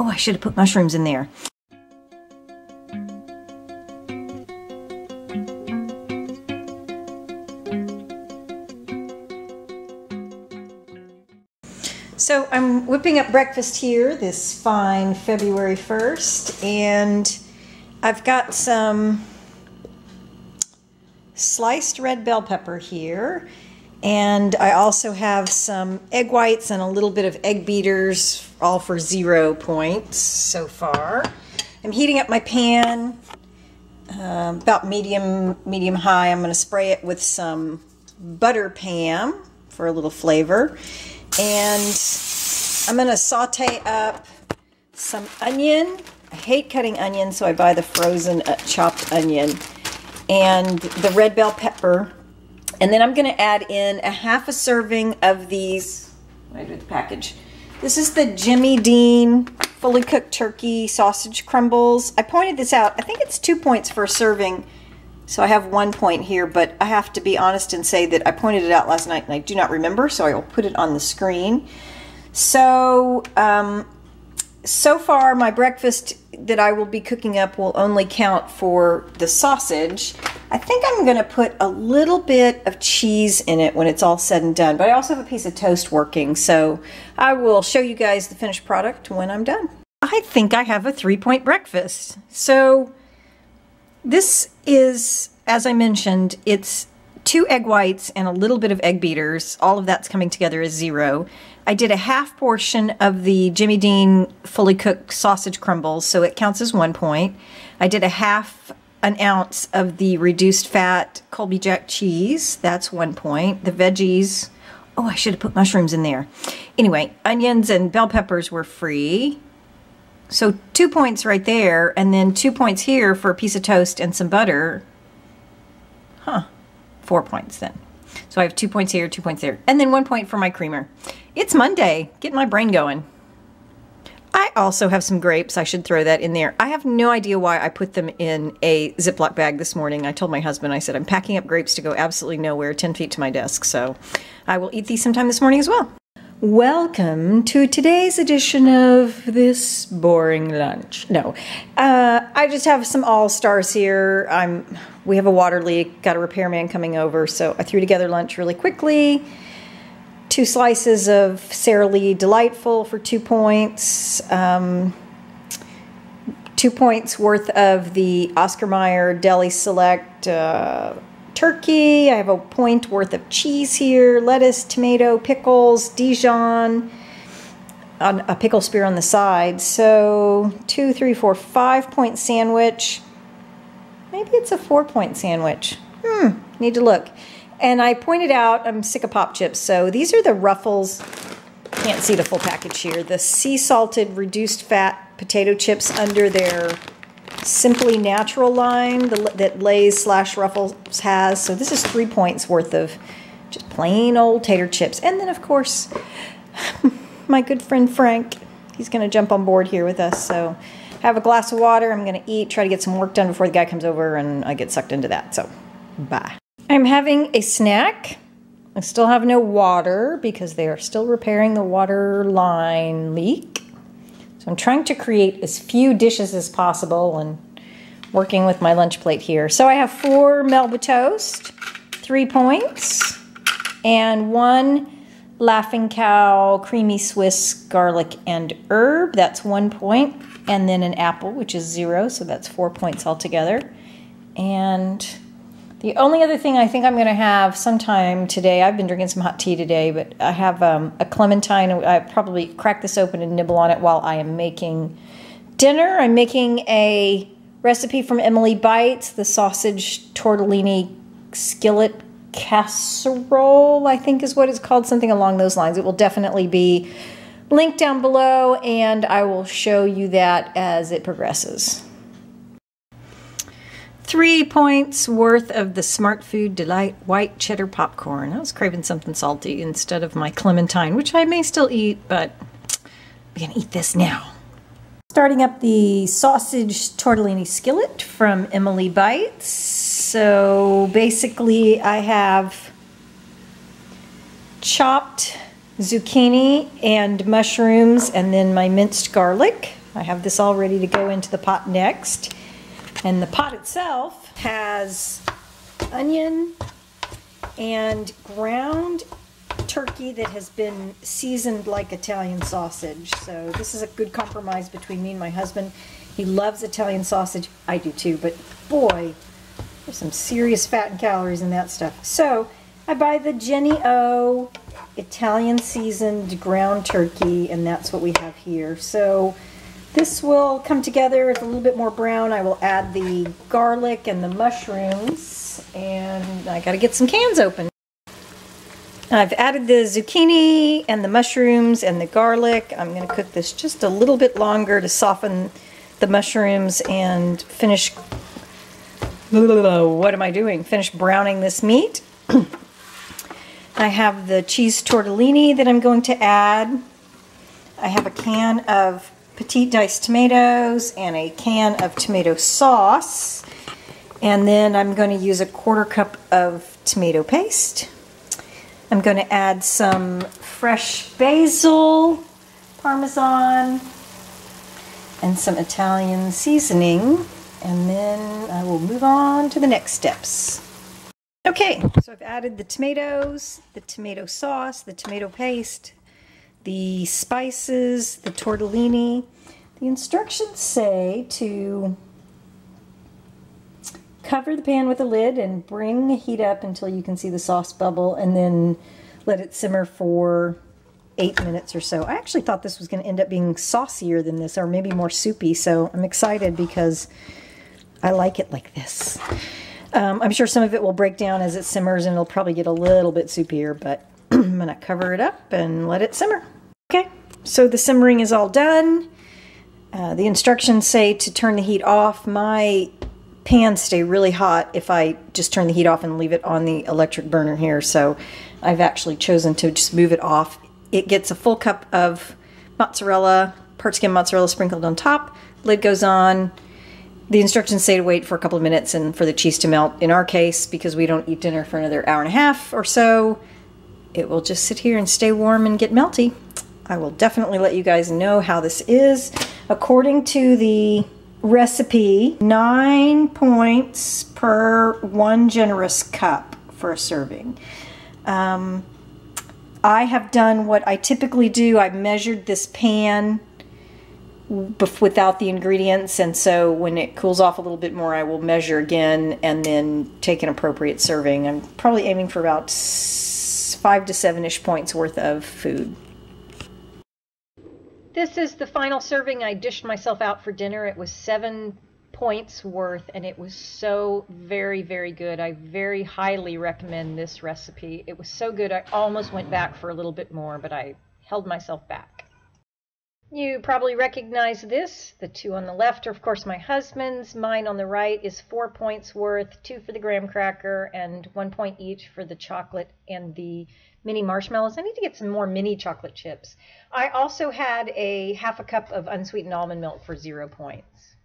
Oh, I should have put mushrooms in there. So I'm whipping up breakfast here this fine February 1st, and I've got some sliced red bell pepper here, and I also have some egg whites and a little bit of egg beaters, all for 0 points so far. I'm heating up my pan, about medium high. I'm going to spray it with some butter Pam for a little flavor. And I'm going to saute up some onion. I hate cutting onion, so I buy the frozen chopped onion. And the red bell pepper. And then I'm going to add in a half a serving of these. What did I do with the package? This is the Jimmy Dean fully cooked turkey sausage crumbles. I pointed this out. I think it's 2 points for a serving. So I have 1 point here, but I have to be honest and say that I pointed it out last night and I do not remember, so I will put it on the screen. So, so far my breakfast that I will be cooking up will only count for the sausage. I think I'm going to put a little bit of cheese in it when it's all said and done, but I also have a piece of toast working, so I will show you guys the finished product when I'm done. I think I have a 3-point breakfast. So this is, as I mentioned, it's 2 egg whites and a little bit of egg beaters. All of that's coming together as 0. I did a half portion of the Jimmy Dean fully cooked sausage crumbles, so it counts as 1 point. I did a half an ounce of the reduced fat Colby Jack cheese. That's 1 point. The veggies, oh, I should have put mushrooms in there. Anyway, onions and bell peppers were free. So 2 points right there, and then 2 points here for a piece of toast and some butter. 4 points then. So I have 2 points here, 2 points there, and then 1 point for my creamer. It's Monday. Get my brain going. I also have some grapes. I should throw that in there. I have no idea why I put them in a Ziploc bag this morning. I told my husband, I said, I'm packing up grapes to go absolutely nowhere, 10 feet to my desk. So I will eat these sometime this morning as well. Welcome to today's edition of This Boring Lunch. No, I just have some all-stars here. We have a water leak, got a repairman coming over, so I threw together lunch really quickly. 2 slices of Sara Lee Delightful for 2 points. 2 points worth of the Oscar Mayer Deli Select turkey. I have a point worth of cheese here, lettuce, tomato, pickles, Dijon, a pickle spear on the side. So 2, 3, 4, 5 point sandwich. Maybe it's a 4-point sandwich. Need to look. And I pointed out, I'm sick of pop chips, so these are the Ruffles, can't see the full package here, the sea salted reduced fat potato chips under their Simply Natural line that Lay's / Ruffles has. So this is 3 points worth of just plain old tater chips. And then, of course, my good friend Frank, he's going to jump on board here with us. So I have a glass of water. I'm going to eat, try to get some work done before the guy comes over, and I get sucked into that. So bye. I'm having a snack. I still have no water because they are still repairing the water line leak. So I'm trying to create as few dishes as possible and working with my lunch plate here. So I have 4 Melba toast, 3 points, and 1 Laughing Cow creamy Swiss garlic and herb. That's 1 point. And then an apple, which is 0, so that's 4 points altogether. And the only other thing I think I'm going to have sometime today, I've been drinking some hot tea today, but I have a clementine. I probably crack this open and nibble on it while I am making dinner. I'm making a recipe from Emily Bites, the sausage tortellini skillet casserole, I think is what it's called, something along those lines. It will definitely be linked down below, and I will show you that as it progresses. 3 points worth of the Smart Food Delight white cheddar popcorn. I was craving something salty instead of my clementine, which I may still eat, but I'm gonna eat this now. Starting up the sausage tortellini skillet from Emily Bites. So basically I have chopped zucchini and mushrooms and then my minced garlic I have this all ready to go into the pot next. And the pot itself has onion and ground turkey that has been seasoned like Italian sausage. So this is a good compromise between me and my husband. He loves Italian sausage. I do too, but boy, there's some serious fat and calories in that stuff. So I buy the Jenny O Italian seasoned ground turkey, and that's what we have here. So this will come together. It's a little bit more brown. I will add the garlic and the mushrooms, and I gotta get some cans open. I've added the zucchini and the mushrooms and the garlic. I'm gonna cook this just a little bit longer to soften the mushrooms and finish, what am I doing? Finish browning this meat. I have the cheese tortellini that I'm going to add. I have a can of petite diced tomatoes and a can of tomato sauce, and then I'm going to use a 1/4 cup of tomato paste. I'm going to add some fresh basil, Parmesan, and some Italian seasoning, and then I will move on to the next steps. Okay, so I've added the tomatoes, the tomato sauce, the tomato paste, the spices, the tortellini. The instructions say to cover the pan with a lid and bring the heat up until you can see the sauce bubble, and then let it simmer for 8 minutes or so. I actually thought this was going to end up being saucier than this, or maybe more soupy, so I'm excited because I like it like this. I'm sure some of it will break down as it simmers, and it'll probably get a little bit soupier, but I'm going to cover it up and let it simmer. Okay, so the simmering is all done. The instructions say to turn the heat off. My pans stay really hot if I just turn the heat off and leave it on the electric burner here, so I've actually chosen to just move it off. It gets a full cup of mozzarella, part skim mozzarella sprinkled on top. Lid goes on. The instructions say to wait for a couple of minutes and for the cheese to melt. In our case, because we don't eat dinner for another hour and a half or so, it will just sit here and stay warm and get melty. I will definitely let you guys know how this is. According to the recipe, 9 points per 1 generous cup for a serving. I have done what I typically do. I measured this pan without the ingredients, and so when it cools off a little bit more, I will measure again and then take an appropriate serving. I'm probably aiming for about 5 to 7-ish points worth of food. This is the final serving. I dished myself out for dinner. It was 7 points worth, and it was so very, very good. I very highly recommend this recipe. It was so good I almost went back for a little bit more, but I held myself back. You probably recognize this. The 2 on the left are, of course, my husband's. Mine on the right is 4 points worth, 2 for the graham cracker and 1 point each for the chocolate and the mini marshmallows. I need to get some more mini chocolate chips. I also had a 1/2 cup of unsweetened almond milk for 0 points.